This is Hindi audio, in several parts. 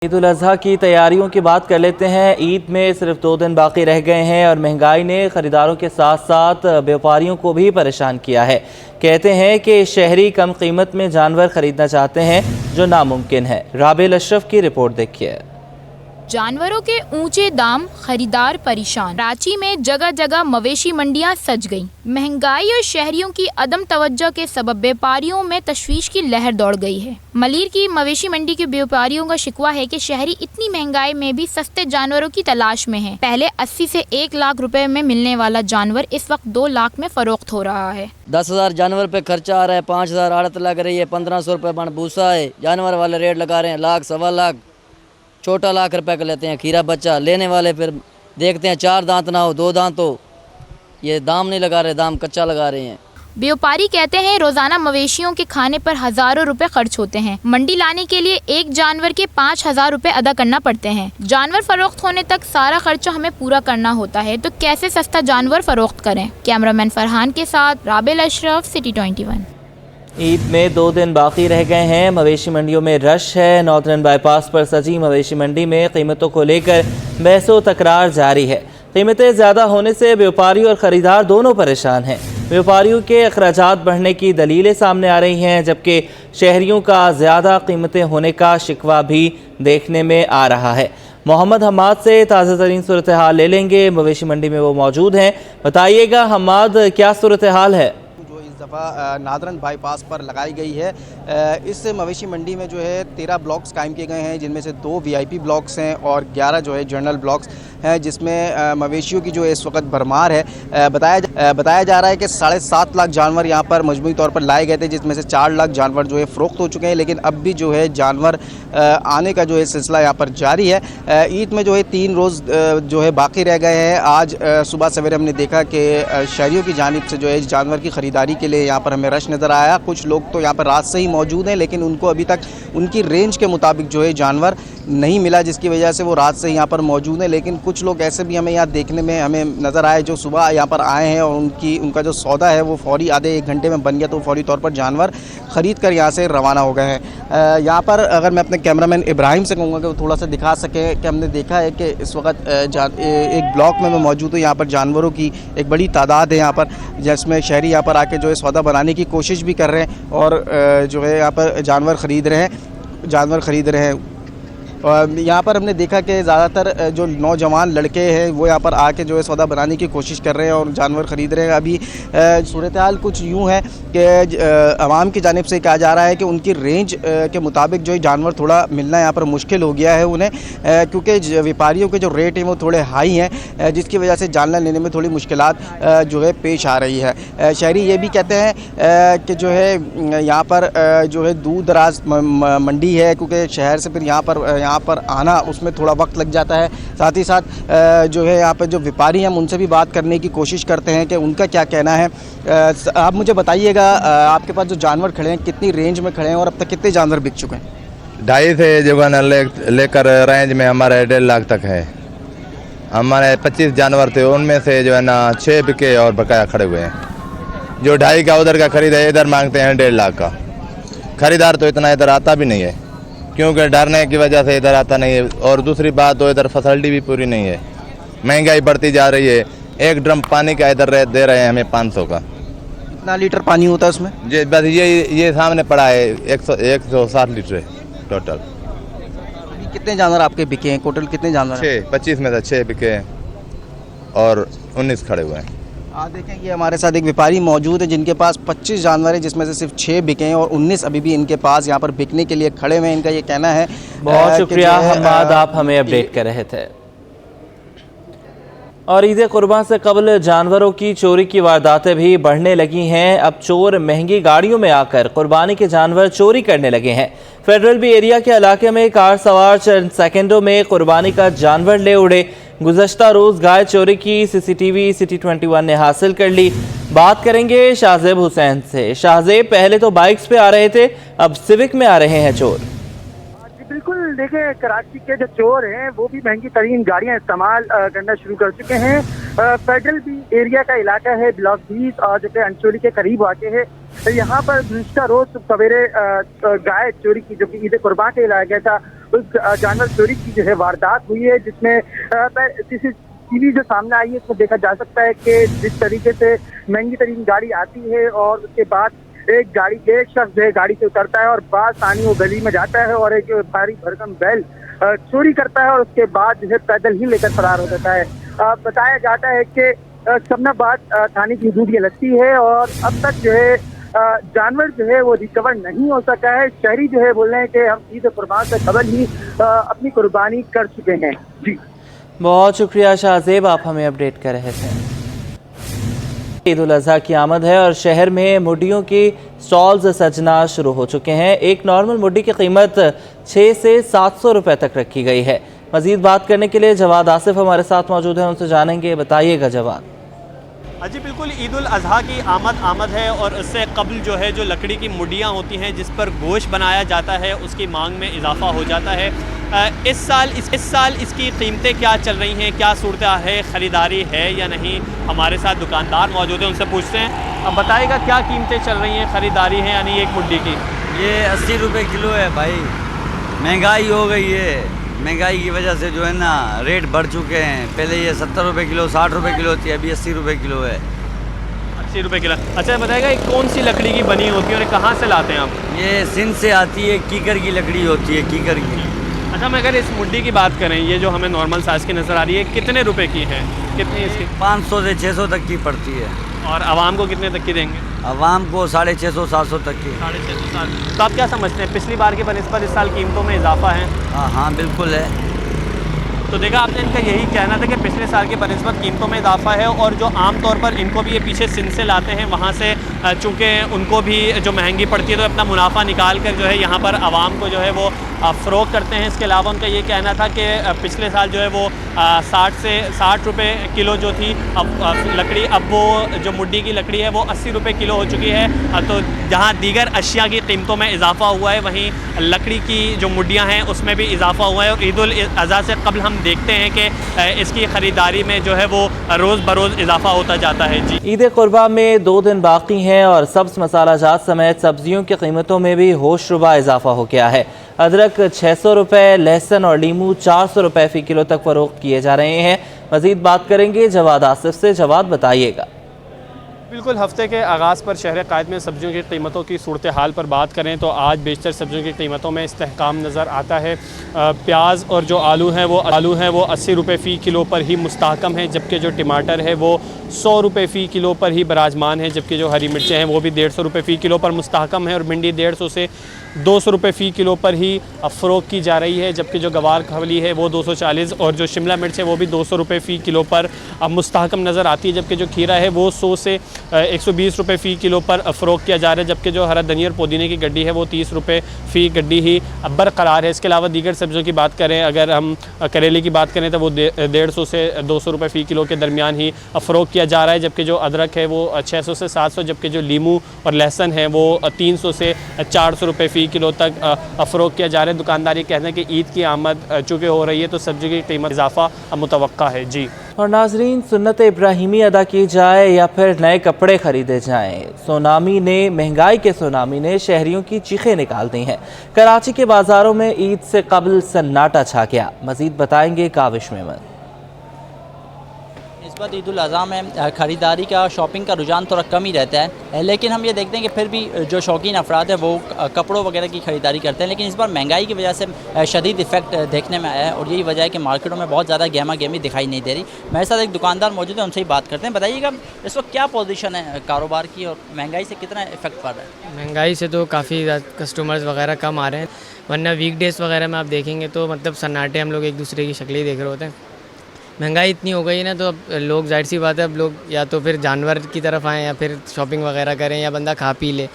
ईद उल अज़हा की तैयारियों की बात कर लेते हैं। ईद में सिर्फ 2 दिन बाकी रह गए हैं और महंगाई ने ख़रीदारों के साथ साथ व्यापारियों को भी परेशान किया है। कहते हैं कि शहरी कम कीमत में जानवर खरीदना चाहते हैं, जो नामुमकिन है। राबेल अशरफ की रिपोर्ट देखिए। जानवरों के ऊंचे दाम, खरीदार परेशान। कराची में जगह जगह मवेशी मंडियां सज गईं। महंगाई और शहरियों की अदम तवज्जो के सबब व्यापारियों में तशवीश की लहर दौड़ गई है। मलीर की मवेशी मंडी के व्यापारियों का शिकवा है कि शहरी इतनी महंगाई में भी सस्ते जानवरों की तलाश में हैं। पहले 80 से 1 लाख रुपए में मिलने वाला जानवर इस वक्त 2 लाख में फरोख्त हो रहा है। 10,000 जानवर पे खर्चा आ रहा है, 5,000 आड़त लग रही है, 1500 रुपये बन भूसा है। जानवर वाले रेट लगा रहे हैं लाख, सवा लाख, छोटा लाख रुपए का लेते हैं खीरा बच्चा। लेने वाले फिर देखते हैं 4 दांत ना हो, 2 दांत हो। ये दाम नहीं लगा रहे, दाम कच्चा लगा रहे हैं। व्यापारी कहते हैं रोजाना मवेशियों के खाने पर हजारों रुपए खर्च होते हैं। मंडी लाने के लिए एक जानवर के 5,000 रुपए अदा करना पड़ते हैं। जानवर फरोख्त होने तक सारा खर्चा हमें पूरा करना होता है, तो कैसे सस्ता जानवर फरोख्त करें। कैमरामैन फरहान के साथ राबेल अशरफ, सिटी 21। ईद में 2 दिन बाकी रह गए हैं। मवेशी मंडियों में रश है। नॉर्दर्न बाईपास पर सजी मवेशी मंडी में कीमतों को लेकर बहसो तकरार जारी है। कीमतें ज़्यादा होने से व्यापारी और ख़रीदार दोनों परेशान हैं। व्यापारियों के अखराजात बढ़ने की दलीलें सामने आ रही हैं, जबकि शहरियों का ज़्यादा कीमतें होने का शिकवा भी देखने में आ रहा है। मोहम्मद हमाद से ताज़ा तरीन सूरत हाल ले लेंगे। मवेशी मंडी में वो मौजूद हैं। बताइएगा हमाद, क्या सूरत हाल है? दफ़ा नादरन बाईपास पर लगाई गई है। इस मवेशी मंडी में जो है 13 ब्लॉक्स कायम किए गए हैं, जिनमें से 2 वीआईपी ब्लॉक्स हैं और 11 जो है जनरल ब्लॉक्स हैं, जिसमें मवेशियों की जो है इस वक्त भरमार है। बताया जा रहा है कि 7.5 लाख जानवर यहाँ पर मजमूई तौर पर लाए गए थे, जिसमें से 4 लाख जानवर जो है फ़रोख्त हो चुके हैं। लेकिन अब भी जो है जानवर आने का जो है सिलसिला यहाँ पर जारी है। ईद में जो है 3 रोज़ जो है बाकी रह गए हैं। आज सुबह सवेरे हमने देखा कि शहरियों की जानिब से जो है जानवर की ख़रीदारी के लिए यहाँ पर हमें रश नज़र आया। कुछ लोग तो यहाँ पर रात से ही मौजूद हैं, लेकिन उनको अभी तक उनकी रेंज के मुताबिक जो है जानवर नहीं मिला, जिसकी वजह से वो रात से यहाँ पर मौजूद हैं। लेकिन कुछ लोग ऐसे भी हमें यहाँ देखने में हमें नज़र आए जो सुबह यहाँ पर आए हैं और उनका जो सौदा है वो फौरी आधे 1 घंटे में बन गया, तो फौरी तौर पर जानवर ख़रीद कर यहाँ से रवाना हो गए हैं। यहाँ पर अगर मैं अपने कैमरामैन इब्राहिम से कहूँगा कि वो थोड़ा सा दिखा सकें कि हमने देखा है कि इस वक्त एक ब्लॉक में मैं मौजूद हूँ। यहाँ पर जानवरों की एक बड़ी तादाद है यहाँ पर, जिसमें शहरी यहाँ पर आके जो है सौदा बनाने की कोशिश भी कर रहे हैं और जो है यहाँ पर जानवर ख़रीद रहे हैं। और यहाँ पर हमने देखा कि ज़्यादातर जो नौजवान लड़के हैं वो यहाँ पर आके जो है सौदा बनाने की कोशिश कर रहे हैं और जानवर ख़रीद रहे हैं। अभी सूरत हाल कुछ यूँ है कि आवाम की जानिब से कहा जा रहा है कि उनकी रेंज के मुताबिक जो है जानवर थोड़ा मिलना यहाँ पर मुश्किल हो गया है उन्हें, क्योंकि व्यापारियों के जो रेट हैं वो थोड़े हाई हैं, जिसकी वजह से जानवर लेने में थोड़ी मुश्किलात जो है पेश आ रही है। शहरी ये भी कहते हैं कि जो है यहाँ पर जो है दूर दराज मंडी है, क्योंकि शहर से फिर यहाँ पर आना उसमें थोड़ा वक्त लग जाता है। साथ ही साथ जो है यहाँ पर जो व्यापारी हैं उनसे भी बात करने की कोशिश करते हैं कि उनका क्या कहना है। आप मुझे बताइएगा, आपके पास जो जानवर खड़े हैं कितनी रेंज में खड़े हैं और अब तक कितने जानवर बिक चुके हैं? 2.5 से जो है ना लेकर रेंज में हमारे 1.5 लाख तक है। हमारे 25 जानवर थे, उनमें से जो है ना 6 बिके और बकाया खड़े हुए हैं। जो 2.5 का उधर का खरीद है, इधर मांगते हैं 1.5 लाख का। खरीदार तो इतना इधर आता भी नहीं है, क्योंकि डरने की वजह से इधर आता नहीं है। और दूसरी बात तो इधर फैसिलिटी भी पूरी नहीं है, महंगाई बढ़ती जा रही है। 1 ड्रम पानी का इधर दे रहे हैं हमें 500 का। कितना लीटर पानी होता है उसमें? जी बस ये सामने पड़ा है 160 लीटर टोटल। कितने जानवर आपके बिके हैं? टोटल कितने जानवर? 6, 25 में से 6 बिके हैं और 19 खड़े हुए हैं। आप देखें, ये हमारे साथ एक व्यापारी मौजूद है जिनके पास 25 जानवर हैं, जिसमें से सिर्फ 6 बिके हैं और 19 अभी भी इनके पास यहाँ पर बिकने के लिए खड़े हुए हैं। इनका ये कहना है। बहुत शुक्रिया हमाद, आप हमें अपडेट कर रहे थे। और ईद कुर्बान से कबल जानवरों की चोरी की वारदातें भी बढ़ने लगी हैं। अब चोर महंगी गाड़ियों में आकर कुर्बानी के जानवर चोरी करने लगे हैं। फेडरल बी एरिया के इलाके में कार सवार चंद सेकंडों में कुर्बानी का जानवर ले उड़े। गुज़श्ता रोज़ गाय चोरी की सीसीटीवी सिटी 21 ने हासिल कर ली। बात करेंगे शाहजेब हुसैन से। शाहजेब, पहले तो बाइक्स पे आ रहे थे, अब सिविक में आ रहे हैं चोर। बिल्कुल, देखिए कराची के जो चोर हैं वो भी महंगी तरीन गाड़ियां इस्तेमाल करना शुरू कर चुके हैं। फेडरल बी एरिया का इलाका है, ब्लॉक 20 और जो कि अंचोली के करीब वाक़ है। यहाँ पर गुज़श्ता रोज सवेरे गाय चोरी की, जो कि ईद कुर्बान के लाया गया था, उस जानवर चोरी की जो है वारदात हुई है, जिसमें सीसीटीवी जो सामने आई है उसमें देखा जा सकता है कि जिस तरीके से महंगी तरीन गाड़ी आती है और उसके बाद एक शख्स जो है गाड़ी से उतरता है और बासानी वो गली में जाता है और एक भारी भरकम बैल चोरी करता है और उसके बाद जो है पैदल ही लेकर फरार हो जाता है। बताया जाता है कि शमनाबाद थाने की हदूद ये लगती है और अब तक जो है जानवर जो है वो रिकवर नहीं हो सका है। शहरी जो है बोल रहे हैं कि हम ईद कुर्बान से कबल ही अपनी कुर्बानी कर चुके हैं। जी बहुत शुक्रिया शाहजेब, आप हमें अपडेट कर रहे थे। ईद उल अजहा की आमद है और शहर में मुड्डियों की स्टॉल्स सजना शुरू हो चुके हैं। एक नॉर्मल मुड्डी की कीमत 6 से 700 रुपए तक रखी गई है। मजीद बात करने के लिए जवाद आसिफ हमारे साथ मौजूद हैं, उनसे जानेंगे। बताइएगा जवाद। जी बिल्कुल, ईद उल अजहा की आमद है और उससे कबल जो है जो लकड़ी की मुड्डियाँ होती हैं जिस पर गोश्त बनाया जाता है उसकी मांग में इजाफा हो जाता है। इस साल इसकी कीमतें क्या चल रही हैं, क्या सूरत है, ख़रीदारी है या नहीं? हमारे साथ दुकानदार मौजूद हैं, उनसे पूछते हैं। अब बताइएगा क्या कीमतें चल रही हैं, ख़रीदारी है यानी एक मुड्डी की? ये 80 रुपये किलो है भाई, महंगाई हो गई है। महंगाई की वजह से जो है ना रेट बढ़ चुके हैं। पहले ये 70 रुपये किलो 60 रुपये किलो थी, अभी 80 रुपये किलो है। 80 रुपये किलो। अच्छा बताएगा ये कौन सी लकड़ी की बनी होती है और कहाँ से लाते हैं आप? ये सिंध से आती है, कीकर की लकड़ी होती है, कीकर की। अच्छा, मैं अगर इस मुड्डी की बात करें, ये जो हमें नॉर्मल साइज़ की नज़र आ रही है, कितने रुपए की है? कितनी इसकी? 500 से 600 तक की पड़ती है। और आवाम को कितने तक की देंगे? आवाम को 650 700 तक की। 650 तो आप क्या समझते हैं, पिछली बार की बनिस्बत इस साल कीमतों में इजाफा है? हाँ बिल्कुल है। तो देखा आपने, इनका यही कहना था कि पिछले साल की बनिस्बत कीमतों में इजाफा है और जो आम तौर पर इनको भी ये पीछे सिंध से लाते हैं, वहाँ से चूँकि उनको भी जो महंगी पड़ती है तो अपना मुनाफा निकाल कर जो है यहाँ पर आवाम को जो है वो फ़रोग करते हैं। इसके अलावा उनका ये कहना था कि पिछले साल जो है वो 60 रुपये किलो जो थी, अब लकड़ी, अब वो जो मुड्डी की लकड़ी है वो 80 रुपये किलो हो चुकी है। तो जहाँ दीगर अशिया की कीमतों में इजाफा हुआ है, वहीं लकड़ी की जो मुड्डियाँ हैं उसमें भी इजाफा हुआ है। और ईद उल अज़हा से कबल हम देखते हैं कि इसकी ख़रीदारी में जो है वो रोज़ बरोज़ इजाफा होता जाता है। जी, ईद कुर्बा में 2 दिन बाकी हैं और सब्ज़ मसाला जात समेत सब्जियों की कीमतों में भी होशरुबा इजाफा हो गया है। अदरक 600 रुपये, लहसुन और लीमू 400 रुपये फ़ी किलो तक फ़रोख्त किए जा रहे हैं। मज़ीद बात करेंगे जवाद आसिफ से। जवाद, बताइएगा। बिल्कुल, हफ्ते के आगाज़ पर शहर कायद में सब्जियों की कीमतों की सूरत हाल पर बात करें तो आज बेशतर सब्जियों की कीमतों में इस्तेहकाम नज़र आता है। प्याज और जो आलू हैं वो 80 रुपये फ़ी किलो पर ही मुस्तहकम है, जबकि जो टमाटर है वो 100 रुपये फ़ी किलो पर ही बराजमान है, जबकि जो हरी मिर्चें हैं वो भी 150 रुपये फ़ी किलो पर मुस्तहकम है और भिंडी 150 से 200 रुपये फ़ी किलो पर ही फ़रोख्त की जा रही है, जबकि जो गवार खवली है वो 240 और जो शिमला मिर्च है वो भी 200 रुपये फ़ी किलो पर मुस्तहकम नज़र आती है, जबकि जो खीरा है वो 100 से 120 रुपये फ़ी किलो पर फ़रोख्त किया जा रहा है, जबकि जो हरा धनिया और पुदीने की गड्डी है वो 30 रुपये फ़ी गड्डी ही बरकरार है। इसके अलावा दीगर सब्ज़ियों की बात करें, अगर हम करेले की बात करें तो वो 150 से 200 रुपये फ़ी किलो के दरमियान ही फ़रोख्त किया जा रहा है, जबकि जो अदरक है वो 600 से 700, जबकि जो लीमू और लहसुन है वो 300 से 400 रुपये फ़ी किलो तक फ़रोख्त किया जा रहा है। दुकानदार ये कहते हैं कि ईद की आमद चूँकि हो रही है तो सब्ज़ी की कीमत इजाफा मुतवक्का है। जी, और नाजरीन, सुन्नत इब्राहिमी अदा की जाए या फिर नए कपड़े ख़रीदे जाएँ, महंगाई के सुनामी ने शहरियों की चीखें निकाल दी हैं। कराची के बाज़ारों में ईद से कबल सन्नाटा छा गया। मज़ीद बताएंगे काविश मेमन। इस बार ईद उल अज़हा में ख़रीदारी का, शॉपिंग का रुझान थोड़ा कम ही रहता है, लेकिन हम ये देखते हैं कि फिर भी जो शौकीन अफराद है वो कपड़ों वगैरह की ख़रीदारी करते हैं। लेकिन इस बार महंगाई की वजह से शदीद इफ़ेक्ट देखने में आया है और यही वजह है कि मार्केटों में बहुत ज़्यादा गहमा गहमी दिखाई नहीं दे रही। मेरे साथ एक दुकानदार मौजूद है, उनसे ही बात करते हैं। बताइएगा इस वक्त क्या पोजीशन है कारोबार की और महंगाई से कितना इफ़ेक्ट पड़ रहा है? महंगाई से तो काफ़ी कस्टमर्स वगैरह कम आ रहे हैं, वरना वीकडेज़ वगैरह में आप देखेंगे तो मतलब सन्नाटे, हम लोग एक दूसरे की शक्लें ही देख रहे होते हैं। महंगाई इतनी हो गई है ना, तो अब लोग, जाहिर सी बात है, अब लोग या तो फिर जानवर की तरफ आएँ या फिर शॉपिंग वगैरह करें या बंदा खा पी ले,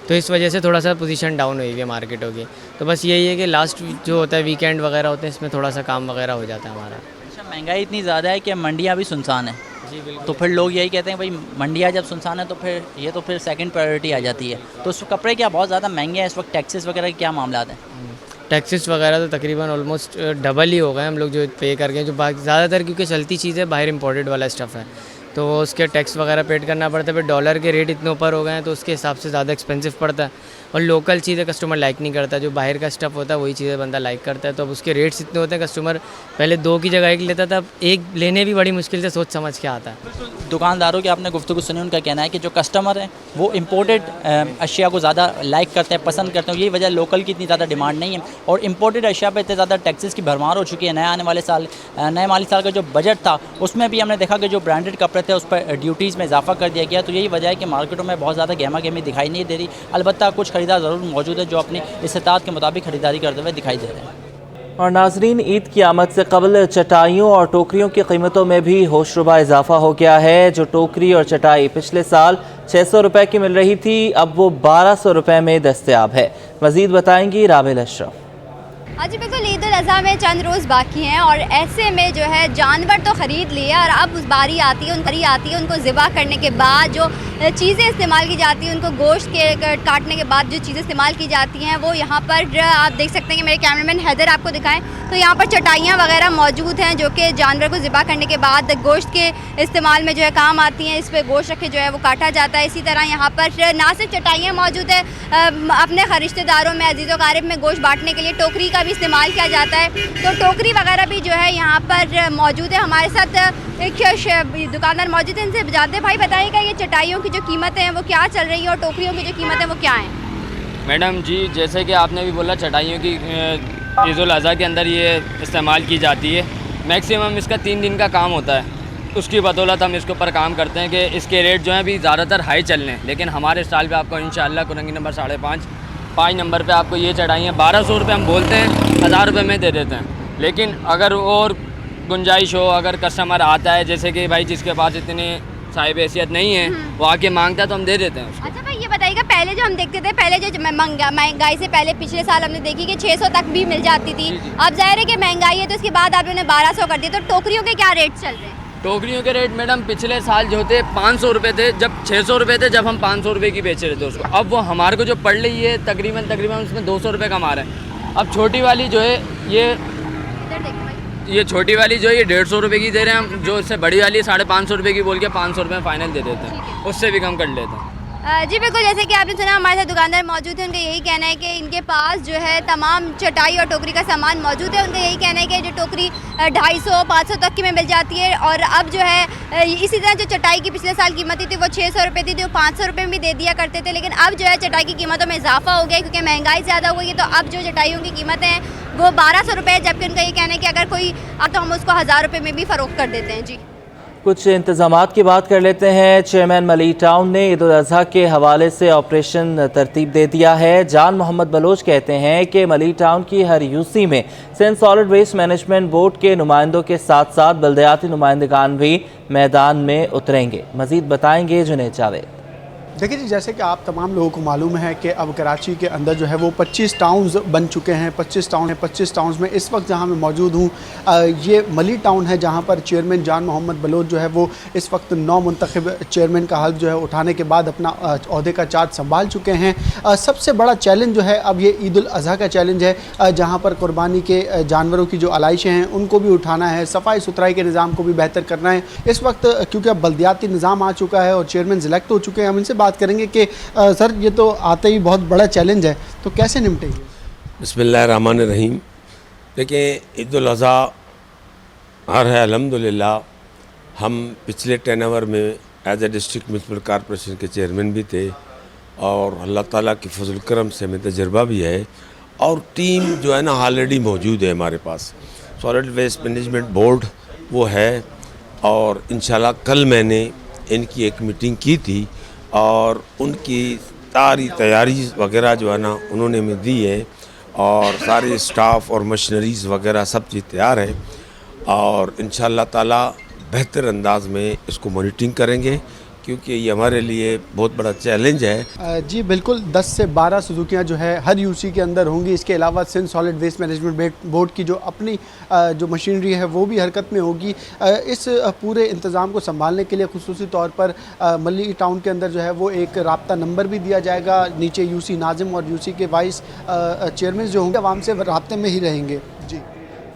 तो इस वजह से थोड़ा सा पोजीशन डाउन हुई है मार्केटों की। तो बस यही है कि लास्ट जो होता है वीकेंड वगैरह होते हैं, इसमें थोड़ा सा काम वगैरह हो जाता है हमारा। अच्छा, महंगाई इतनी ज़्यादा है कि मंडियाँ भी सुनसान हैं। जी बिल्कुल। तो फिर लोग यही कहते हैं भाई मंडियाँ जब सुनसान है तो फिर ये तो फिर सेकंड प्रायोरिटी आ जाती है। तो उस कपड़े क्या बहुत ज़्यादा महंगे हैं इस वक्त? टैक्सेस वगैरह के क्या मामला हैं? टैक्सेस वगैरह तो तकरीबन ऑलमोस्ट डबल ही हो गए हम लोग जो पे कर गए, जो ज़्यादातर क्योंकि चलती चीज़ें बाहर इंपोर्टेड वाला स्टफ़ है, तो वो उसके टैक्स वगैरह पेड करना पड़ता है। फिर डॉलर के रेट इतने ऊपर हो गए हैं तो उसके हिसाब से ज़्यादा एक्सपेंसिव पड़ता है, और लोकल चीज़ें कस्टमर लाइक नहीं करता। जो बाहर का स्टफ़ होता है वही चीज़ें बंदा लाइक करता है। तो अब उसके रेट्स इतने होते हैं, कस्टमर पहले 2 की जगह 1 लेता था, अब 1 लेने भी बड़ी मुश्किल से सोच समझ के आता है। दुकानदारों की आपने गुफ्तगू सुनी, उनका कहना है कि जो कस्टमर हैं वो इम्पोर्टेड अशिया को ज़्यादा लाइक करते हैं, पसंद करते हैं। यही वजह लोकल की इतनी ज़्यादा डिमांड नहीं है, और इम्पोर्टेड अशिया पे इतने ज़्यादा टैक्सेस की भरमार हो चुकी है। नए माली साल का जो बजट था उसमें भी हमने देखा कि जो ब्रांडेड कपड़े थे उस पर ड्यूटीज़ में इजाफा कर दिया गया। तो यही वजह है कि मार्केटों में बहुत ज़्यादा गहमा गहमी दिखाई नहीं दे रही। अलबत्ता कुछ खरीदार ज़रूर मौजूद है जो अपनी इस्तात के मुताबिक खरीदारी करते हुए दिखाई दे रहे हैं। और नाजरीन, ईद की आमद से कबल चटाइयों और टोकरियों की कीमतों में भी होशरुबा इजाफा हो गया है। जो टोकरी और चटाई पिछले साल 600 रुपये की मिल रही थी, अब वो 1200 रुपये में दस्तयाब है। मज़ीद बताएंगी राबिल अशरफ। हाँ जी बिल्कुल, ईद उल अज़हा में चंद रोज़ बाकी हैं और ऐसे में जो है जानवर तो ख़रीद लिए और अब उस बारी आती है उनको ज़िबा करने के बाद जो चीज़ें इस्तेमाल की जाती हैं, उनको गोश्त के काटने के बाद जो चीज़ें इस्तेमाल की जाती हैं वो यहाँ पर आप देख सकते हैं कि मेरे कैमरामैन हैदर आपको दिखाएं तो यहाँ पर चटाइयाँ वगैरह मौजूद हैं जो कि जानवर को ज़िबा करने के बाद गोश्त के इस्तेमाल में जो है काम आती हैं। इस पर गोश्त रखे जो है वो काटा जाता है। इसी तरह यहाँ पर ना सिर्फ चटाइयाँ मौजूद है, अपने रिश्तेदारों में, अजीज़ व क़ारिब में गोश्त बांटने के लिए टोकरी का भी इस्तेमाल किया जाता है। तो टोकरी वगैरह भी जो है यहाँ पर मौजूद है। हमारे साथ एक दुकानदार मौजूद है, इनसे जानते हैं। भाई बताइएगा ये चटाइयों की जो कीमतें हैं वो क्या चल रही है और टोकरियों की जो कीमतें वो क्या हैं? मैडम जी, जैसे कि आपने भी बोला, चटाइयों की ईद उल अज़हा के अंदर ये इस्तेमाल की जाती है। मैक्सिमम इसका 3 दिन का काम होता है, उसकी बदौलत हम इसके ऊपर काम करते हैं कि इसके रेट जो हैं अभी ज़्यादातर हाई चल रहे हैं। लेकिन हमारे स्टॉल पे आपको इंशाल्लाह कुरंगी नंबर 5.5 नंबर पे आपको ये चटाइयाँ 1200 रुपये हम बोलते हैं, 1000 रुपये में दे देते हैं। लेकिन अगर और गुंजाइश हो, अगर कस्टमर आता है, जैसे कि भाई जिसके पास इतनी साहिब हैसियत नहीं है, वो आके मांगता है तो हम दे देते हैं उसको। अच्छा भाई ये बताइएगा, पहले जो हम देखते थे, पहले जो महंगाई से पहले पिछले साल हमने देखी कि 600 तक भी मिल जाती थी। अब जाहिर है कि महंगाई है तो इसके बाद आपने 1200 कर दिया। तो टोकरियों के क्या रेट चल रहे हैं? टोकरियों के रेट मैडम पिछले साल जो थे 500 रुपये थे, जब 600 रुपये थे, जब हम 500 रुपये की बेच रहे थे उसको। अब वो हमारे को जो पड़ रही है तकरीबन उसमें 200 रुपये कमा रहे हैं। अब छोटी वाली जो है ये छोटी वाली जो है ये 150 रुपये की दे रहे हैं हम, जो इससे बड़ी वाली 550 रुपये की बोल के 500 रुपये फाइनल दे देते हैं, उससे भी कम कर लेते हैं। जी बिल्कुल, जैसे कि आपने सुना हमारे साथ दुकानदार मौजूद हैं। उनका यही कहना है कि इनके पास जो है तमाम चटाई और टोकरी का सामान मौजूद है। उनका यही कहना है कि जो टोकरी 250-500 तक की में मिल जाती है और अब जो है इसी तरह जो चटाई की पिछले साल कीमत थी वो 600 रुपये थी, जो 500 रुपये में भी दे दिया करते थे। लेकिन अब जो है चटाई की कीमतों में इजाफा हो गया क्योंकि महंगाई ज़्यादा हो गई है। तो अब जो चटाइयों की कीमतें हैं वो 1200 रुपये, जबकि उनका ये कहना है कि अगर कोई तो हम उसको 1000 रुपये में भी फ़रोख्त कर देते हैं। जी कुछ इंतजामात की बात कर लेते हैं। चेयरमैन मली टाउन ने ईद उल अज़हा के हवाले से ऑपरेशन तरतीब दे दिया है। जान मोहम्मद बलोच कहते हैं कि मली टाउन की हर यूसी में Sindh solid waste management board के नुमाइंदों के साथ साथ बल्दियाती नुमाइंदगान भी मैदान में उतरेंगे। मज़ीद बताएंगे जुनैद जावेद। देखिए जी, जैसे कि आप तमाम लोगों को मालूम है कि अब कराची के अंदर जो है वो 25 टाउन्स बन चुके हैं। 25 टाउन्स में इस वक्त जहाँ मैं मौजूद हूँ ये मली टाउन है, जहाँ पर चेयरमैन जान मोहम्मद बलोच जो है वो इस वक्त नौ मुंतखब चेयरमैन का हल्फ जो है उठाने के बाद अपना अहदे का चार्ज संभाल चुके हैं। सबसे बड़ा चैलेंज जो है अब ये ईद उल अज़हा का चैलेंज है, जहाँ पर कुर्बानी के जानवरों की जो आलाइशें हैं उनको भी उठाना है, सफाई सुथराई के निज़ाम को भी बेहतर करना है। इस वक्त क्योंकि अब बल्दियाती निज़ाम आ चुका है और चेयरमैन सिलेक्ट हो चुके हैं, हम इनसे बात करेंगे कि सर ये तो आते ही बहुत बड़ा चैलेंज है, तो कैसे निपटेंगे? बिस्मिल्लाहिर्रहमानिर्रहीम। देखिए, ईद उल अज़हा हर है अल्हम्दुलिल्लाह। हम पिछले 10 आवर में as a district municipal corporation के चेयरमैन भी थे और अल्लाह ताला की फजल करम से हमें तजर्बा भी है और टीम जो है ना ऑलरेडी मौजूद है हमारे पास। सॉलिड वेस्ट मैनेजमेंट बोर्ड वो है और इंशाल्लाह कल मैंने इनकी एक मीटिंग की थी और उनकी सारी तैयारी वगैरह जो है ना उन्होंने हमें दी है और सारे स्टाफ और मशीनरीज़ वगैरह सब चीज़ तैयार है और इंशाल्लाह ताला बेहतर अंदाज में इसको मॉनिटरिंग करेंगे क्योंकि ये हमारे लिए बहुत बड़ा चैलेंज है। जी बिल्कुल, 10 से 12 सुजुकियाँ जो है हर यूसी के अंदर होंगी। इसके अलावा Sindh solid waste management board की जो अपनी जो मशीनरी है वो भी हरकत में होगी। इस पूरे इंतज़ाम को संभालने के लिए खुसूसी तौर पर मली टाउन के अंदर जो है वो एक राब्ता नंबर भी दिया जाएगा। नीचे यूसी नाजिम और यूसी के वाइस चेयरमैन जो होंगे आवाम से राब्ते में ही रहेंगे। जी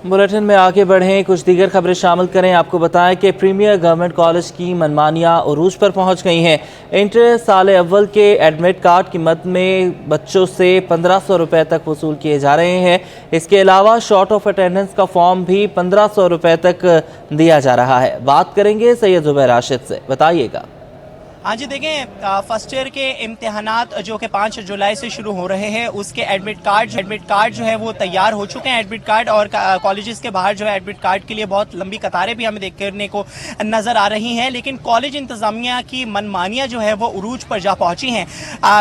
बुलेटिन में आगे बढ़ें, कुछ दीगर खबरें शामिल करें। आपको बताएं कि प्रीमियर गवर्नमेंट कॉलेज की मनमानियां उरूज पर पहुंच गई हैं। इंटर साल अव्वल के एडमिट कार्ड कीमत में बच्चों से 1500 रुपये तक वसूल किए जा रहे हैं। इसके अलावा शॉर्ट ऑफ अटेंडेंस का फॉर्म भी 1500 रुपये तक दिया जा रहा है। बात करेंगे सैयद जुबैर राशिद से, बताइएगा। हाँ जी, देखें, फर्स्ट ईयर के इम्तिहानात जो कि 5 जुलाई से शुरू हो रहे हैं, उसके एडमिट कार्ड जो है वो तैयार हो चुके हैं। एडमिट कार्ड और कॉलेजेस के बाहर जो है एडमिट कार्ड के लिए बहुत लंबी कतारें भी हमें देखने को नज़र आ रही हैं। लेकिन कॉलेज इंतज़ामिया की मनमानियाँ जो है वो उरूज पर जा पहुँची हैं।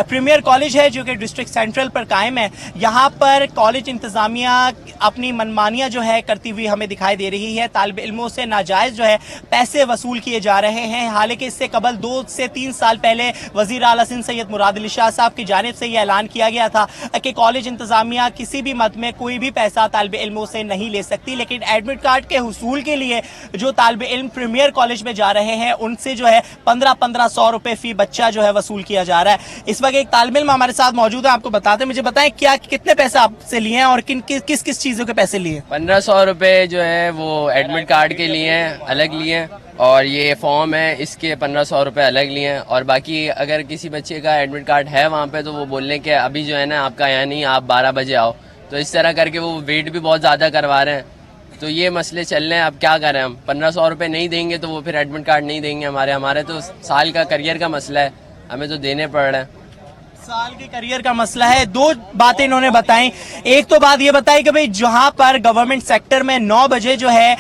प्रीमियर कॉलेज है जो कि डिस्ट्रिक्ट सेंट्रल पर कायम है। यहाँ पर कॉलेज इंतज़ामिया अपनी मनमानियाँ जो है करती हुई हमें दिखाई दे रही है। तालिब इल्मों से नाजायज़ जो है पैसे वसूल किए जा रहे हैं। हालांकि इससे कबल 2 से 3 साल पहले वज़ीर आला सिंध सैयद मुराद अली शाह साहब की जानिब से यह ऐलान किया गया था कि कॉलेज इंतज़ामिया किसी भी मद में कोई भी पैसा तालिब इल्मों से नहीं ले सकती। लेकिन एडमिट कार्ड के हुसूल के लिए जो तालिब इल्म प्रीमियर कॉलेज में जा रहे हैं, उनसे जो है 1500 रुपये फ़ी बच्चा जो है वसूल किया जा रहा है। इस वक्त एक तालिब इल्म हमारे साथ मौजूद है, आपको बताते हैं। मुझे बताएं क्या कितने पैसे आपसे लिए हैं और किस किस चीज़ों के पैसे लिए? 1500 रुपये जो है वो एडमिट कार्ड के लिए अलग लिए, और ये फॉर्म है इसके 1500 रुपये अलग लिए हैं। और बाकी अगर किसी बच्चे का एडमिट कार्ड है वहाँ पे तो वो बोलने के अभी जो है ना आपका यहाँ नहीं, आप 12 बजे आओ। तो इस तरह करके वो वेट भी बहुत ज़्यादा करवा रहे हैं। तो ये मसले चल रहे हैं। अब क्या करें, हम 1500 रुपये नहीं देंगे तो वो फिर एडमिट कार्ड नहीं देंगे। हमारे तो साल का करियर का मसला है, हमें तो देने पड़ रहे हैं। साल के करियर का मसला है। 2 बातें इन्होंने बताई। एक तो बात ये बताई कि भाई जहां पर गवर्नमेंट सेक्टर में 9 बजे जो है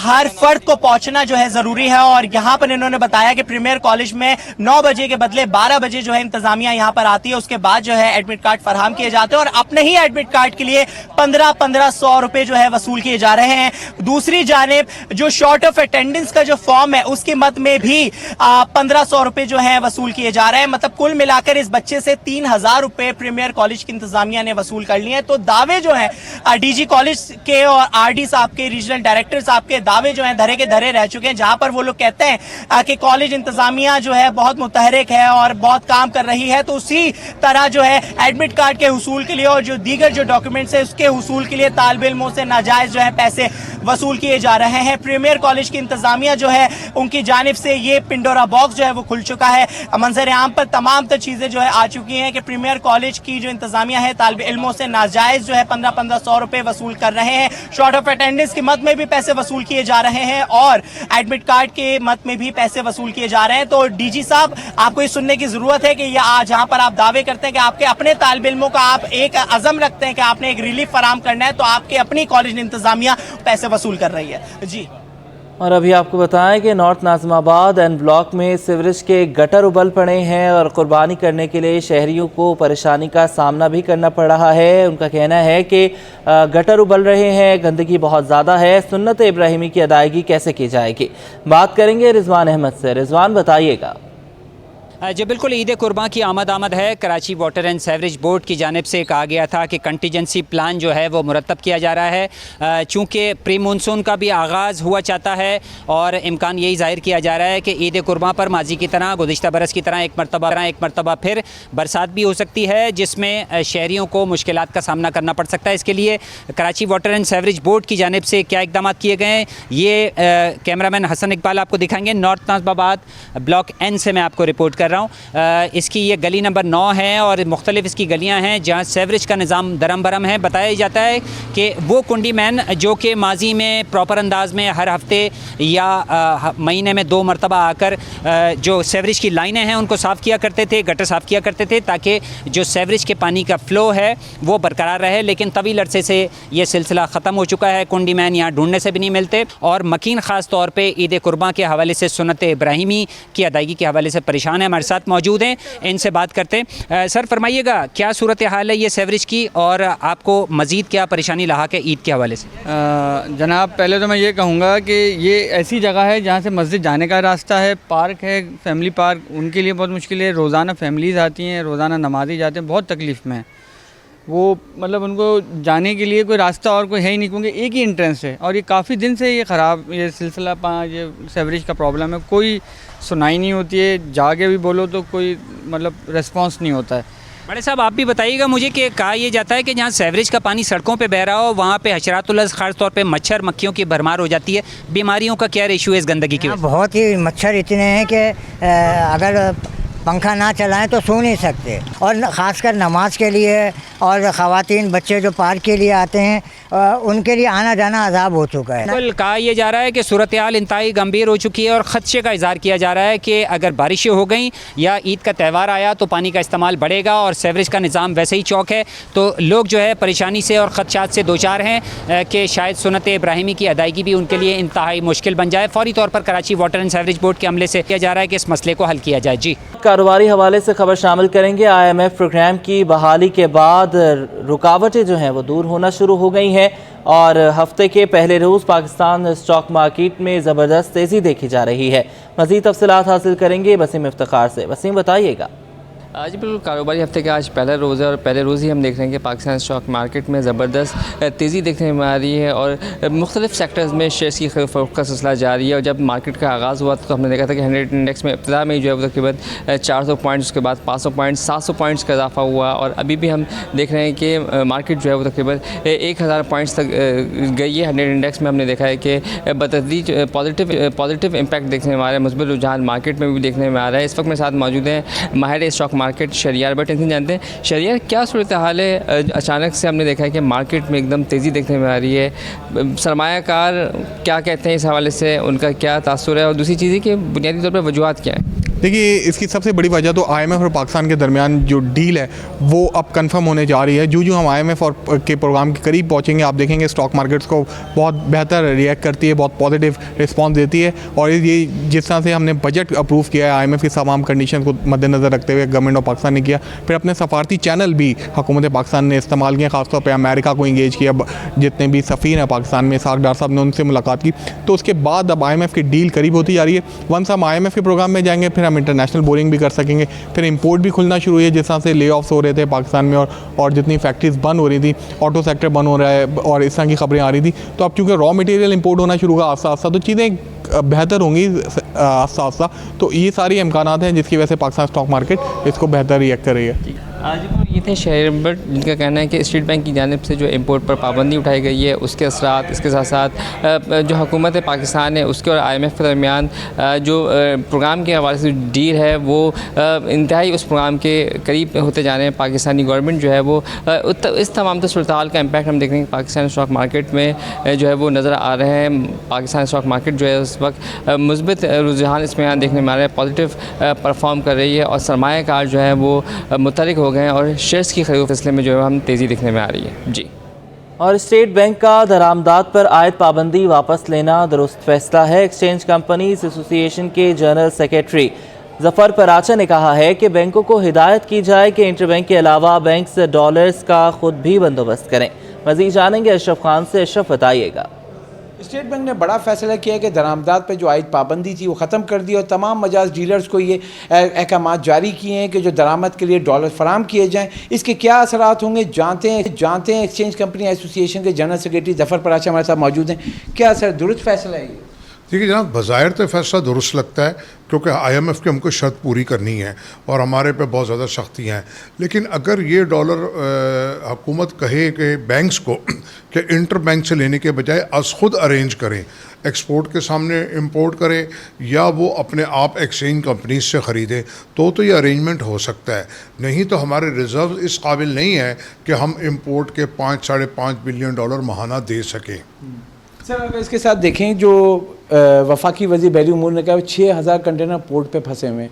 हर फर्द को पहुंचना जो है जरूरी है, और यहां पर इन्होंने बताया कि प्रीमियर कॉलेज में 9 बजे के बदले 12 बजे जो है इंतजामिया यहां पर आती है। उसके बाद जो है एडमिट कार्ड फराहम किए जाते हैं और अपने ही एडमिट कार्ड के लिए 1500 रुपए जो है वसूल किए जा रहे हैं। दूसरी जानिब जो शॉर्ट ऑफ अटेंडेंस का जो फॉर्म है उसकी मद में भी 1500 रुपए जो है वसूल किए जा रहे हैं। मतलब कुल मिलाकर इस बच्चे से 3000 रुपए प्रीमियर कॉलेज की इंतजामिया ने वसूल कर लिए हैं। तो दावे जो हैं डीजी कॉलेज के और आरडी साहब के, रीजनल डायरेक्टर साहब के दावे जो हैं धरे के धरे रह चुके हैं, जहां पर वो लोग कहते हैं कि कॉलेज इंतजामिया जो है बहुत मुतहरिक है और बहुत काम कर रही है। तो उसी तरह जो है एडमिट कार्ड के हुसूल के लिए और जो दीगर जो डॉक्यूमेंट्स है उसके हुसूल के लिए तालिब इल्मों से नाजायज जो है पैसे वसूल किए जा रहे हैं। प्रीमियर कॉलेज की इंतजामिया जो है उनकी जानिब से ये पिंडोरा बॉक्स जो है वो खुल चुका है। मंजर आम पर तमाम तो चीजें जो है आ चुकी हैं कि प्रीमियर कॉलेज की जो इंतजामिया है तालिब इल्मों से नाजायज जो है 1500 रुपए वसूल कर रहे हैं। शॉर्ट ऑफ अटेंडेंस की मद में भी पैसे वसूल किए जा रहे हैं और एडमिट कार्ड के मद में भी पैसे वसूल किए जा रहे हैं। तो डीजी साहब, आपको ये सुनने की जरूरत है कि ये आज जहां पर आप दावे करते हैं कि आपके अपने तालिब इल्मों का आप एक अज़म रखते हैं कि आपने एक रिलीफ फराहम करना है, तो आपके अपनी कॉलेज इंतजामिया पैसे वसूल कर रही है। जी, और अभी आपको बताएं कि नॉर्थ नाज़िमाबाद एंड ब्लॉक में सीवरेज के गटर उबल पड़े हैं और कुर्बानी करने के लिए शहरियों को परेशानी का सामना भी करना पड़ रहा है। उनका कहना है कि गटर उबल रहे हैं, गंदगी बहुत ज़्यादा है, सुन्नत इब्राहिमी की अदायगी कैसे की जाएगी। बात करेंगे रिजवान अहमद से। रिजवान, बताइएगा। जी बिल्कुल, ईद कुर्बान की आमद है। Karachi water and sewerage board की जानिब से कहा गया था कि कंटीजेंसी प्लान जो है वो मुरतब किया जा रहा है। चूँकि प्री मानसून का भी आगाज़ हुआ चाहता है और इम्कान यही जाहिर किया जा रहा है कि ईद कुर्बान पर माजी की तरह, गुज़िश्ता बरस की तरह एक मरतबा फिर बरसात भी हो सकती है, जिसमें शहरियों को मुश्किलात का सामना करना पड़ सकता है। इसके लिए Karachi water and sewerage board की जानिब से क्या इक़दाम किए गए हैं, ये कैमरामैन हसन इकबाल आपको दिखाएंगे। नॉर्थ नाज़िमाबाद ब्लॉक एन से मैं आपको रिपोर्ट कर रहा हूँ। इसकी ये गली नंबर 9 है और मुख्तलिफ इसकी गलियाँ हैं जहाँ सेवरेज का निज़ाम दरम बरम है। बताया जाता है कि वो कुंडी मैन जो कि माजी में प्रॉपर अंदाज में हर हफ्ते या महीने में 2 मरतबा आकर जो सेवरेज की लाइनें हैं उनको साफ़ किया करते थे, गटर साफ़ किया करते थे, ताकि जो सेवरेज के पानी का फ़्लो है वो बरकरार रहे। लेकिन तवील अरसे से ये सिलसिला ख़त्म हो चुका है। कुंडी मैन यहाँ ढूंढने से भी नहीं मिलते और मकीन ख़ास तौर पर ईद कुर्बान के हवाले से सुन्नत इब्राहिमी की अदायगी के हवाले से परेशान है। हमारे साथ मौजूद हैं, इनसे बात करते हैं। सर फरमाइएगा, क्या सूरत हाल है ये सेवरेज की और आपको मज़ीद क्या परेशानी लाहक है ईद के हवाले से? जनाब, पहले तो मैं ये कहूँगा कि ये ऐसी जगह है जहाँ से मस्जिद जाने का रास्ता है, पार्क है, फैमिली पार्क, उनके लिए बहुत मुश्किल है। रोज़ाना फैमिलीज़ आती हैं, रोज़ाना नमाज़ी जाते हैं, बहुत तकलीफ़ में है वो। मतलब उनको जाने के लिए कोई रास्ता और कोई है ही नहीं, क्योंकि एक ही एंट्रेंस है और ये काफ़ी दिन से ये ख़राब ये सिलसिला ये सेवरेज का प्रॉब्लम है। कोई सुनाई नहीं होती है, जाके भी बोलो तो कोई मतलब रिस्पांस नहीं होता है। बड़े साहब आप भी बताइएगा मुझे कि कहा यह जाता है कि जहाँ सीवरेज का पानी सड़कों पे बह रहा हो वहाँ पे हशरातुल्लाह खास तौर पे मच्छर मक्खियों की भरमार हो जाती है, बीमारियों का क्या रेशो है इस गंदगी की वजह से? बहुत ही मच्छर इतने हैं कि अगर पंखा ना चलाएं तो सो नहीं सकते, और ख़ासकर नमाज के लिए और ख़वातीन बच्चे जो पार्क के लिए आते हैं उनके लिए आना जाना अजाब हो चुका है। बिल्कुल कहा यह जा रहा है कि सूरत हाल इंतहाई गंभीर हो चुकी है और ख़दशे का इज़हार किया जा रहा है कि अगर बारिशें हो गई या ईद का त्यौहार आया तो पानी का इस्तेमाल बढ़ेगा और सीवरेज का निज़ाम वैसे ही चौक है, तो लोग जो है परेशानी से और ख़दशात से दो चार हैं कि शायद सुन्नत इब्राहिमी की अदायगी भी उनके लिए इंतहाई मुश्किल बन जाए। फौरी तौर पर Karachi water and sewerage board के अमले से किया जा रहा है कि इस मसले को हल किया जाए। जी, कारोबारी हवाले से खबर शामिल करेंगे। IMF प्रोग्राम की बहाली के बाद रुकावटें जो हैं वो दूर होना शुरू हो गई हैं और हफ्ते के पहले रोज़ पाकिस्तान स्टॉक मार्केट में ज़बरदस्त तेज़ी देखी जा रही है। मज़ीद तफसीलात हासिल करेंगे वसीम इफ्तिखार से। वसीम बताइएगा। आज बिल्कुल कारोबारी हफ्ते का आज पहला रोज़ है और पहले रोज़ ही हम देख रहे हैं कि पाकिस्तान स्टॉक मार्केट में ज़बरदस्त तेज़ी देखने में आ रही है और मुख्तलिफ सेक्टर्स में शेयर्स की खरीद फरोख्त का सिलसिला जारी है। और जब मार्केट का आगाज़ हुआ तो हमने देखा था कि 100 इंडेक्स में इब्तिदा में जो है वो तकरीबन 400 पॉइंट्स, उसके बाद 500 पॉइंट्स, 700 पॉइंट्स का इजाफा हुआ और अभी भी हम देख रहे हैं कि मार्केट जो है वो तकरीबन 1000 पॉइंट्स तक गई है। 100 इंडेक्स में हमने देखा है कि बतदरीज पॉजिटिव इम्पैक्ट देखने में आ रहा है, मुस्बित रुझान मार्केट में भी देखने में आ रहा है। इस वक्त मेरे साथ मौजूद हैं माहिर स्टॉक मार्केट शहरियार भट्ट। इनसे जानते हैं शहरियार क्या सूरत हाल है, अचानक से हमने देखा है कि मार्केट में एकदम तेज़ी देखने में आ रही है, सरमायाकार क्या कहते हैं इस हवाले से, उनका क्या तासुर है और दूसरी चीज़ें कि बुनियादी तौर पर वजूहात क्या है? देखिए, इसकी सबसे बड़ी वजह तो IMF और पाकिस्तान के दरमियान जो डील है वो अब कंफर्म होने जा रही है। जो हम IMF और के प्रोग्राम के करीब पहुंचेंगे आप देखेंगे स्टॉक मार्केट्स को बहुत बेहतर रिएक्ट करती है, बहुत पॉजिटिव रिस्पांस देती है। और ये जिस तरह से हमने बजट अप्रूव किया है IMF की तमाम कंडीशन को मद्देनज़र रखते हुए गवर्नमेंट ऑफ पाकिस्तान ने किया, फिर अपने सफारती चैनल भी हुकूमत पाकिस्तान ने इस्तेमाल किया, खासतौर पर अमेरिका को इंगेज किया। जितने भी सफ़ीर हैं पाकिस्तान में, इसाक डार साहब ने उनसे मुलाकात की, तो उसके बाद अब IMF की डील करीब होती जा रही है। वंस हम IMF के प्रोग्राम में जाएंगे फिर हम इंटरनेशनल बोरिंग भी कर सकेंगे, फिर इंपोर्ट भी खुलना शुरू हुई है। जिस तरह से ले ऑफ्स हो रहे थे पाकिस्तान में और जितनी फैक्ट्रीज बंद हो रही थी, ऑटो सेक्टर बंद हो रहा है और इस तरह की खबरें आ रही थी, तो अब चूँकि रॉ मटेरियल इंपोर्ट होना शुरू होगा आस्ता आस्ता, तो चीज़ें बेहतर होंगी आस्ता आस्ता। तो ये सारी इम्कानात हैं जिसकी वजह से पाकिस्तान स्टॉक मार्केट इसको बेहतर रिएक्ट कर रही है। आज ये थे शहर बट जिनका कहना है कि स्टेट बैंक की जानिब से जो इम्पोर्ट पर पाबंदी उठाई गई है उसके असरात, इसके साथ साथ जो हुकूमत पाकिस्तान है उसके और IMF के दरमियान जो प्रोग्राम के हवाले से डील है वो इंतहाई उस प्रोग्राम के करीब होते जा रहे हैं। पाकिस्तानी गवर्नमेंट जो है वो इस तमाम सूरत हाल का इम्पैक्ट हम देख रहे हैं पाकिस्तान स्टॉक मार्केट में जो है वो नज़र आ रहे हैं। पाकिस्तान स्टॉक मार्केट जो है उस वक्त मुस्बित रुझान इसमें देखने में आ रहा है, पॉजिटिव परफॉर्म कर रही है और सरमायाकार जो है वो मुतहरिक हो गए हैं और शेयर्स की खरीद फैसले में जो है हम तेज़ी दिखने में आ रही है। जी, और स्टेट बैंक का दरामदाद पर आयद पाबंदी वापस लेना दुरुस्त फैसला है। एक्सचेंज कंपनीज एसोसिएशन के जनरल सेक्रेटरी जफ़र पराचा ने कहा है कि बैंकों को हिदायत की जाए कि इंटरबैंक के अलावा बैंक्स डॉलर्स का खुद भी बंदोबस्त करें। मज़ीद जानेंगे अशरफ खान से। अशरफ बताइएगा। स्टेट बैंक ने बड़ा फैसला किया है कि दरामदाद पर जो आयद पाबंदी थी वो ख़त्म कर दी और तमाम मजाज डीलर्स को ये अहकाम जारी किए हैं कि जो दरामद के लिए डॉलर फराम किए जाएँ। इसके क्या असरात होंगे जानते हैं। एक्सचेंज कंपनी एसोसिएशन के जनरल सेक्रेटरी जफ़र पराचा हमारे साथ मौजूद हैं। क्या सर दुरुस्त फैसला है ये? देखिए जनाब, बज़ाहिर तो फैसला दुरुस्त लगता है क्योंकि IMF की हमको शर्त पूरी करनी है और हमारे पे बहुत ज़्यादा सख्तियाँ हैं। लेकिन अगर ये डॉलर हुकूमत कहे कि बैंक्स को कि इंटर बैंक से लेने के बजाय अस खुद अरेंज करें, एक्सपोर्ट के सामने इंपोर्ट करें या वो अपने आप एक्सचेंज कंपनीज से ख़रीदें, तो ये अरेंजमेंट हो सकता है। नहीं तो हमारे रिज़र्व इस काबिल नहीं है कि हम इंपोर्ट के 5-5.5 बिलियन डॉलर माहाना दे सकें। सर अगर इसके साथ देखें जो वफाकी वज़ीर बहरी उमूर ने कहा 6000 कंटेनर पोर्ट पे फंसे हुए हैं,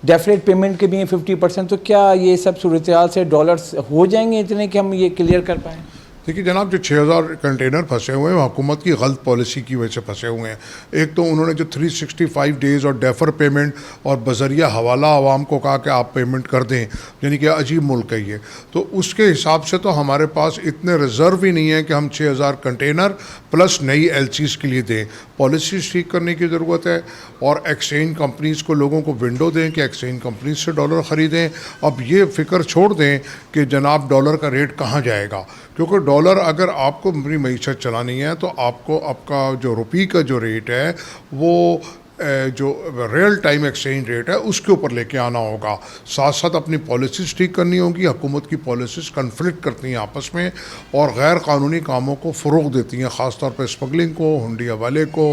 डेफरेट पेमेंट के भी हैं 50%, तो क्या ये सब सूरत हाल से डॉलर्स हो जाएंगे इतने कि हम ये क्लियर कर पाएँ? देखिए जनाब, जो 6000 कंटेनर फंसे हुए हैं हुकूमत की गलत पॉलिसी की वजह से फंसे हुए हैं। एक तो उन्होंने जो 365 डेज़ और डेफर पेमेंट और बजरिया हवाला आवाम को कहा कि आप पेमेंट कर दें, यानी कि अजीब मुल्क है ये। तो उसके हिसाब से तो हमारे पास इतने रिज़र्व ही नहीं है कि हम 6000 कंटेनर प्लस नई LCs के लिए दें। पॉलिसी ठीक करने की ज़रूरत है और एक्सचेंज कंपनीज़ को लोगों को विंडो दें कि एक्सचेंज कंपनीज से डॉलर ख़रीदें। अब ये फ़िक्र छोड़ दें कि जनाब डॉलर का रेट कहाँ जाएगा, क्योंकि डॉलर अगर आपको अपनी मईशत चलानी है तो आपको आपका जो रुपये का जो रेट है वो जो रियल टाइम एक्सचेंज रेट है उसके ऊपर लेके आना होगा। साथ साथ अपनी पॉलिसीज़ ठीक करनी होगी। हुकूमत की पॉलिसीज़ कन्फ्लिक्ट करती हैं आपस में और गैर कानूनी कामों को फ़रोग़ देती हैं, ख़ास तौर पर स्मगलिंग को, हुंडी हवाले को,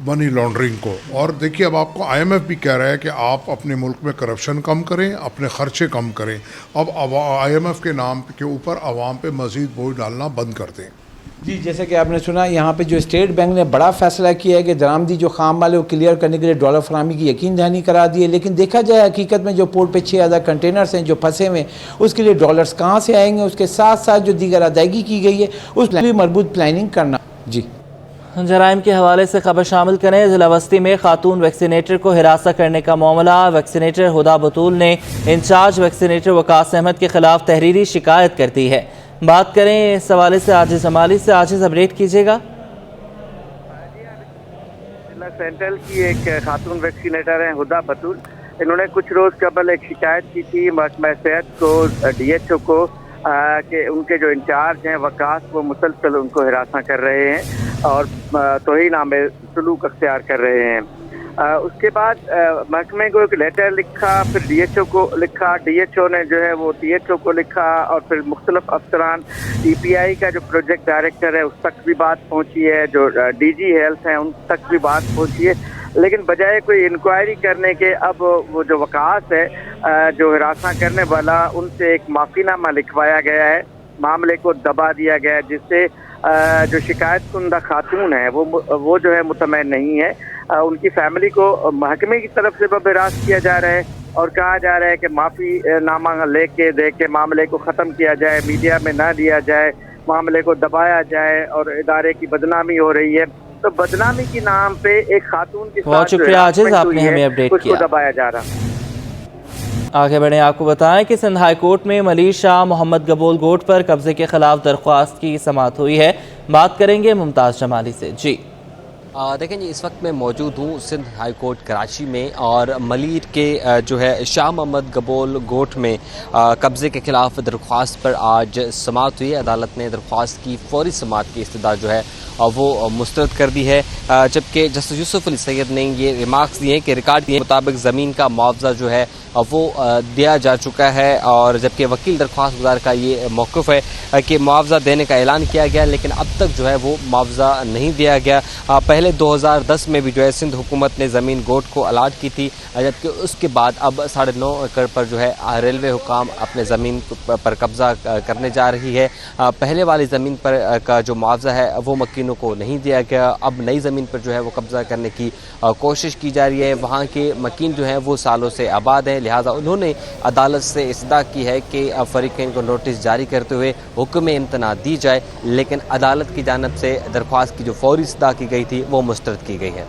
मनी लॉन्ड्रिंग को। और देखिए अब आपको IMF भी कह रहा है कि आप अपने मुल्क में करप्शन कम करें, अपने ख़र्चे कम करें। अब IMF के नाम के ऊपर आवाम पे मज़ीद बोझ डालना बंद कर दें। जी, जैसे कि आपने सुना यहाँ पे जो स्टेट बैंक ने बड़ा फैसला किया है कि दरामदी जो खाम वाले वो क्लियर करने के लिए डॉलर फराहमी की यकीन दहानी करा दी है। लेकिन देखा जाए हकीकत में जो पोर्ट पे 6000 कंटेनर्स हैं जो फंसे हुए, उसके लिए डॉलर्स कहाँ से आएंगे, उसके साथ साथ जो दीगर अदायगी की गई है उस भी मजबूत प्लानिंग करना। जी, जराइम के हवाले से खबर शामिल करें। जिला बस्ती में खातून वैक्सीनेटर को हिरासत करने का मामला। वैक्सीनेटर हुदा बतूल ने इंचार्ज वैक्सीनेटर वकास अहमद के खिलाफ तहरीरी शिकायत कर दी है। बात करें इस हवाले से आजिज़ जमाली से। आजिज़, अपडेट कीजिएगा। जिला सेंट्रल की एक खातून वैक्सीनेटर हैं हुदा बतूल, इन्होंने कुछ रोज़ कबल एक शिकायत की थी महकमा सेहत को, DHO को, कि उनके जो इंचार्ज हैं वकास वो मुसलसल उनको हिरासा कर रहे हैं और तौहीन आमेर सलूक अख्तियार कर रहे हैं। उसके बाद महकमे को एक लेटर लिखा, फिर DHO को लिखा, DHO ने जो है वो THO को लिखा और फिर मुख्तलिफ अफसरान, EPI का जो प्रोजेक्ट डायरेक्टर है उस तक भी बात पहुंची है, जो DG हेल्थ हैं उन तक भी बात पहुंची है। लेकिन बजाय कोई इंक्वायरी करने के अब वो जो वकास है जो हिरासा करने वाला, उनसे एक माफ़ीनामा लिखवाया गया है, मामले को दबा दिया गया है, जिससे जो शिकायत कुंदा खातून है वो जो है मुतमईन नहीं है। उनकी फैमिली को महकमे की तरफ से बरास्त किया जा रहा है और कहा जा रहा है कि माफ़ी नामा लेके दे के मामले को ख़त्म किया जाए, मीडिया में ना दिया जाए, मामले को दबाया जाए और इदारे की बदनामी हो रही है। तो बदनामी के नाम पे एक खातून के बहुत शुक्रिया आजिज़, आपने हमें अपडेट किया। उसको दबाया जा रहा। आगे बढ़े, आपको बताएं कि सिंध हाई कोर्ट में मलिर शाह मोहम्मद गबोल गोट पर कब्जे के खिलाफ दरख्वास्त की समाअत हुई है। बात करेंगे मुमताज़ जमाली से। जी देखें जी, इस वक्त मैं मौजूद हूँ सिंध हाई कोर्ट कराची में और मलिर के जो है शाह मोहम्मद गबोल गोट में कब्ज़े के खिलाफ दरख्वास्त पर आज समाअत हुई है। अदालत ने दरख्वास्त की फौरी समाअत की इस्तदा जो है वो मुस्तरद कर दी है, जबकि जस्टिस यूसुफ अली सैयद ने ये रिमार्क्स दिए कि रिकॉर्ड के मुताबिक ज़मीन का मुआवजा जो है वो दिया जा चुका है, और जबकि वकील दरख्वास्त गुजार का ये मौक़िफ़ है कि मुआवजा देने का ऐलान किया गया लेकिन अब तक जो है वो मुआवजा नहीं दिया गया। पहले 2010 में भी जो है सिंध हुकूमत ने ज़मीन गोट को अलाट की थी, जबकि उसके बाद अब 9.5 एकड़ पर जो है रेलवे हुकाम अपने ज़मीन पर कब्ज़ा करने जा रही है। पहले वाली ज़मीन पर का जो मुआवजा है वो मकीनों को नहीं दिया गया, अब नई ज़मीन पर जो है वो कब्ज़ा करने की कोशिश की जा रही है। वहाँ के मकीन जो हैं वो सालों से आबाद हैं, लिहाजा उन्होंने अदालत से इस्तदा की है कि फरीक़ैन को नोटिस जारी करते हुए हुक्म इम्तना दी जाए, लेकिन अदालत की जानिब से दरख्वास्त की जो फौरी इस्तदा की गई थी वो मुस्तरद की गई है।